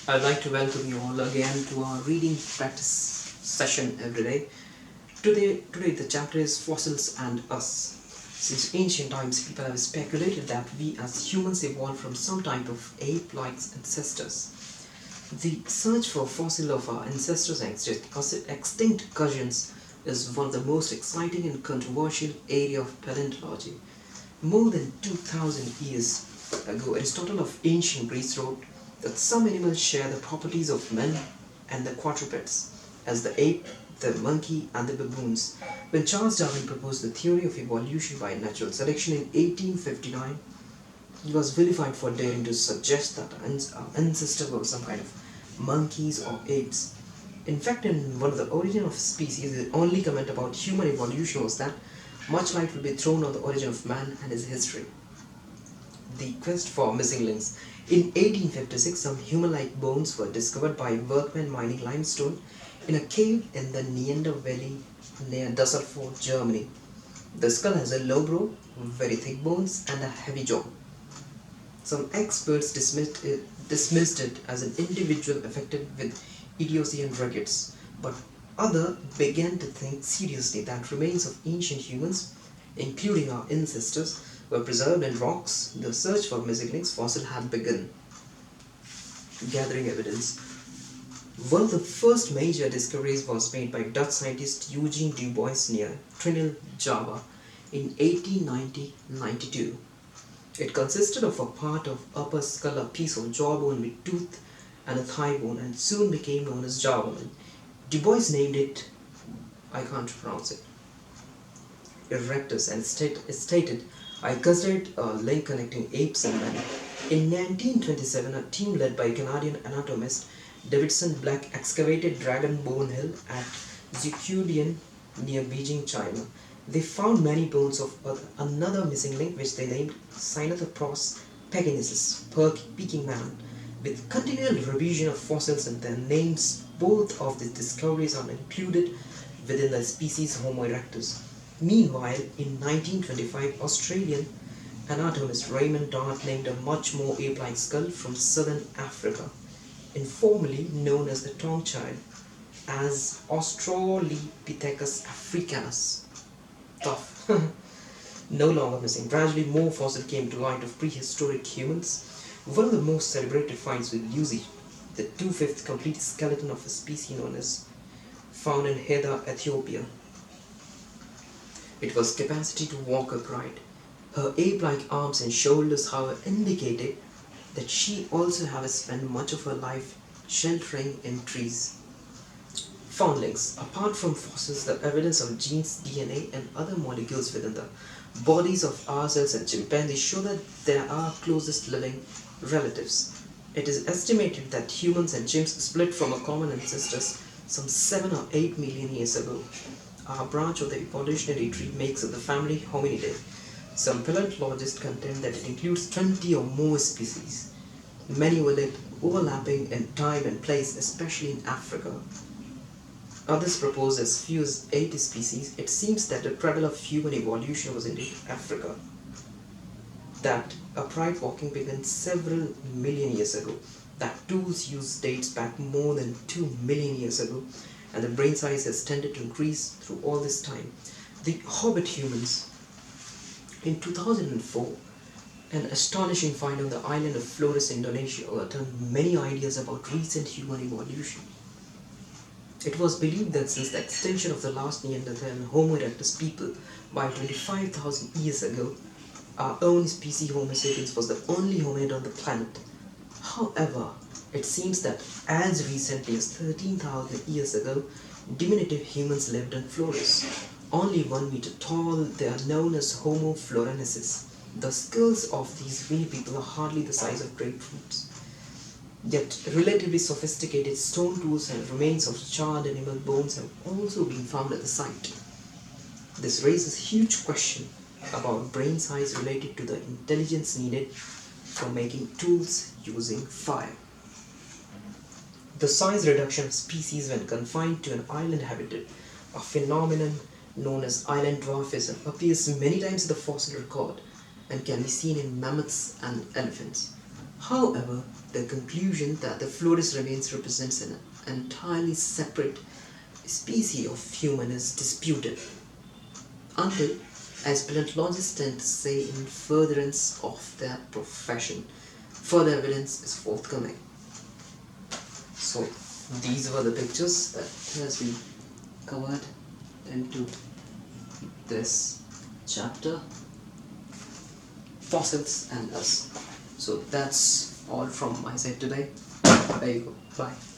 I'd like to welcome you all again to our reading practice session every day. Today the chapter is Fossils and Us. Since ancient times, people have speculated that we as humans evolved from some type of ape-like ancestors. The search for fossils of our ancestors and extinct cousins is one of the most exciting and controversial area of paleontology. More than 2000 years ago, Aristotle of ancient Greece wrote that some animals share the properties of men and the quadrupeds, as the ape, the monkey, and the baboons. When Charles Darwin proposed the theory of evolution by natural selection in 1859, he was vilified for daring to suggest that our ancestors were some kind of monkeys or apes. In fact, in one of the origin of species, the only comment about human evolution was that much light will be thrown on the origin of man and his history. The quest for missing links. In 1856, some human-like bones were discovered by workmen mining limestone in a cave in the Neander Valley near Dusseldorf, Germany. The skull has a low brow, very thick bones, and a heavy jaw. Some experts dismissed it as an individual affected with idiocy and rickets, but others began to think seriously that remains of ancient humans, including our ancestors, were preserved in rocks. The search for missing links fossil had begun. Gathering evidence. One of the first major discoveries was made by Dutch scientist Eugene Du Bois near Trinil, Java in 1892. It consisted of a part of upper skull, a piece of jawbone with tooth, and a thigh bone, and soon became known as jawbone. Du Bois named it, I can't pronounce it, Erectus, and stated, I considered a link connecting apes and men. In 1927, a team led by Canadian anatomist Davidson Black excavated Dragon Bone Hill at Zhoukoudian near Beijing, China. They found many bones of another missing link which they named Sinanthropus pekinensis, Peking man. With continual revision of fossils and their names, both of these discoveries are included within the species Homo erectus. Meanwhile, in 1925, Australian anatomist Raymond Dart named a much more ape-like skull from southern Africa, informally known as the Tong child, as Australopithecus africanus. Tough. No longer missing. Gradually, more fossils came to light of prehistoric humans. One of the most celebrated finds was Lucy, the 2/5 complete skeleton of a species known as found in Heda, Ethiopia. It was capacity to walk upright. Her ape-like arms and shoulders, however, indicated that she also had spent much of her life sheltering in trees. Foundlings. Apart from fossils, the evidence of genes, DNA, and other molecules within the bodies of ourselves and chimpanzees show that they are our closest living relatives. It is estimated that humans and chimps split from a common ancestors some 7 or 8 million years ago. Our branch of the evolutionary tree makes up the family Hominidae. Some paleontologists contend that it includes 20 or more species, many overlapping in time and place, especially in Africa. Others propose as few as 80 species. It seems that the cradle of human evolution was indeed Africa, that upright walking began several million years ago, that tools used dates back more than 2 million years ago, and the brain size has tended to increase through all this time. The Hobbit humans. In 2004, an astonishing find on the island of Flores, Indonesia, overturned many ideas about recent human evolution. It was believed that since the extinction of the last Neanderthal and Homo erectus people by 25,000 years ago, our own species Homo sapiens was the only hominid on the planet. However, it seems that as recently as 13,000 years ago, diminutive humans lived in Flores. Only 1 meter tall, they are known as Homo florensis. The skulls of these real people are hardly the size of grapefruits. Yet relatively sophisticated stone tools and remains of charred animal bones have also been found at the site. This raises huge questions about brain size related to the intelligence needed for making tools using fire. The size reduction of species when confined to an island habitat, a phenomenon known as island dwarfism, appears many times in the fossil record and can be seen in mammoths and elephants. However, the conclusion that the Flores remains represents an entirely separate species of human is disputed, until, as paleontologists tend to say in furtherance of their profession, further evidence is forthcoming. So these were the pictures that has been covered into this chapter, fossils and us. So that's all from my side today. There you go. Bye.